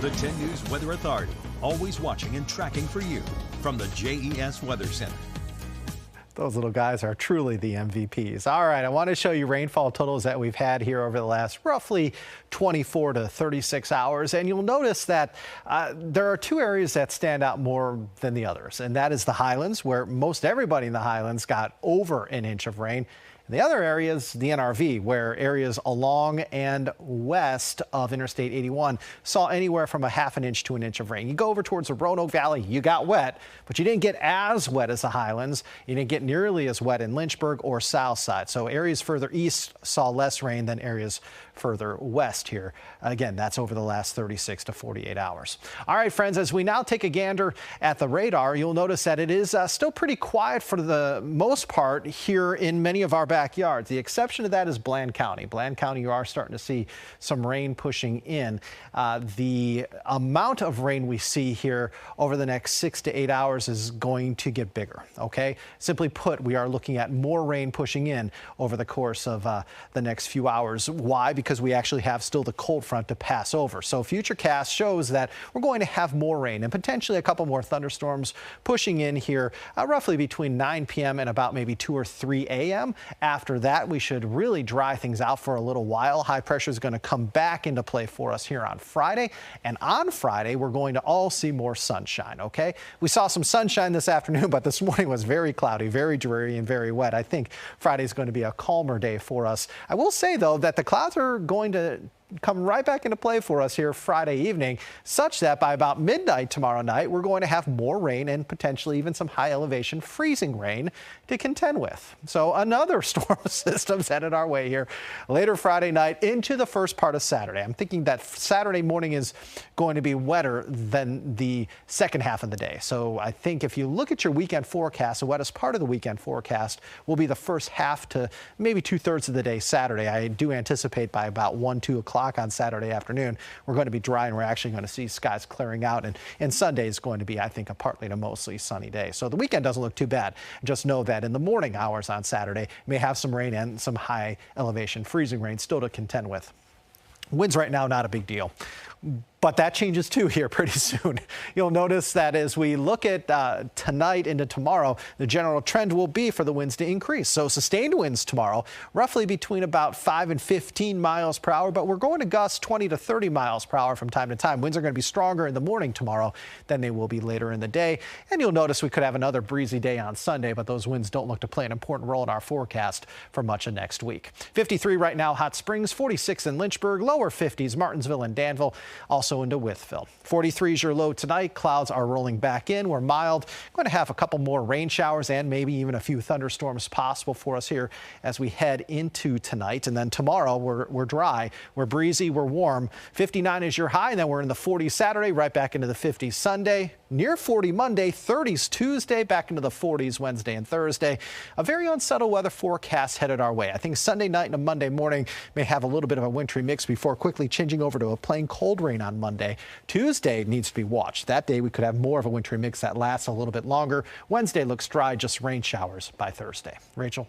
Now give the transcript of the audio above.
The 10 News Weather Authority, always watching and tracking for you from the JES Weather Center. Those little guys are truly the MVPs. All right, I want to show you rainfall totals that we've had here over the last roughly 24 to 36 hours. And you'll notice that there are two areas that stand out more than the others. And that is the Highlands, where most everybody in the Highlands got over an inch of rain. The other area is the NRV, where areas along and west of Interstate 81 saw anywhere from a half an inch to an inch of rain. You go over towards the Roanoke Valley, you got wet, but you didn't get as wet as the Highlands. You didn't get nearly as wet in Lynchburg or Southside. So areas further east saw less rain than areas further west here. Again, that's over the last 36 to 48 hours. All right, friends, as we now take a gander at the radar, you'll notice that it is still pretty quiet for the most part here in many of our backyards. The exception to that is Bland County. Bland County, you are starting to see some rain pushing in. The amount of rain we see here over the next 6 to 8 hours is going to get bigger, okay? Simply put, we are looking at more rain pushing in over the course of the next few hours. Why? Because we actually have still the cold front to pass over. So Futurecast shows that we're going to have more rain and potentially a couple more thunderstorms pushing in here roughly between 9 p.m. and about maybe 2 or 3 a.m. After that, we should really dry things out for a little while. High pressure is going to come back into play for us here on Friday. And on Friday, we're going to all see more sunshine, okay? We saw some sunshine this afternoon, but this morning was very cloudy, very dreary, and very wet. I think Friday is going to be a calmer day for us. I will say, though, that the clouds are going to come right back into play for us here Friday evening, such that by about midnight tomorrow night, we're going to have more rain and potentially even some high elevation freezing rain to contend with. So another storm system's headed our way here later Friday night into the first part of Saturday. I'm thinking that Saturday morning is going to be wetter than the second half of the day. So I think if you look at your weekend forecast, the wettest part of the weekend forecast will be the first half to maybe 2/3 of the day Saturday. I do anticipate by about 1, 2 o'clock on Saturday afternoon, we're going to be dry and we're actually going to see skies clearing out. And Sunday is going to be, I think, a partly to mostly sunny day. So the weekend doesn't look too bad. Just know that in the morning hours on Saturday, you may have some rain and some high elevation freezing rain still to contend with. Winds right now, not a big deal. But that changes too here pretty soon. You'll notice that as we look at tonight into tomorrow, the general trend will be for the winds to increase. So sustained winds tomorrow, roughly between about 5 and 15 miles per hour, but we're going to gust 20 to 30 miles per hour from time to time. Winds are going to be stronger in the morning tomorrow than they will be later in the day. And you'll notice we could have another breezy day on Sunday, but those winds don't look to play an important role in our forecast for much of next week. 53 right now, Hot Springs, 46 in Lynchburg, lower 50s, Martinsville and Danville, also into Wytheville. 43 is your low tonight. Clouds are rolling back in. We're mild. Going to have a couple more rain showers and maybe even a few thunderstorms possible for us here as we head into tonight. And then tomorrow we're dry, we're breezy, we're warm. 59 is your high, and then we're in the 40s Saturday, right back into the 50s Sunday, near 40 Monday, 30s Tuesday, back into the 40s Wednesday and Thursday. A very unsettled weather forecast headed our way. I think Sunday night and a Monday morning may have a little bit of a wintry mix before quickly changing over to a plain cold rain on Monday. Tuesday needs to be watched. That day we could have more of a wintry mix that lasts a little bit longer. Wednesday looks dry, just rain showers by Thursday. Rachel.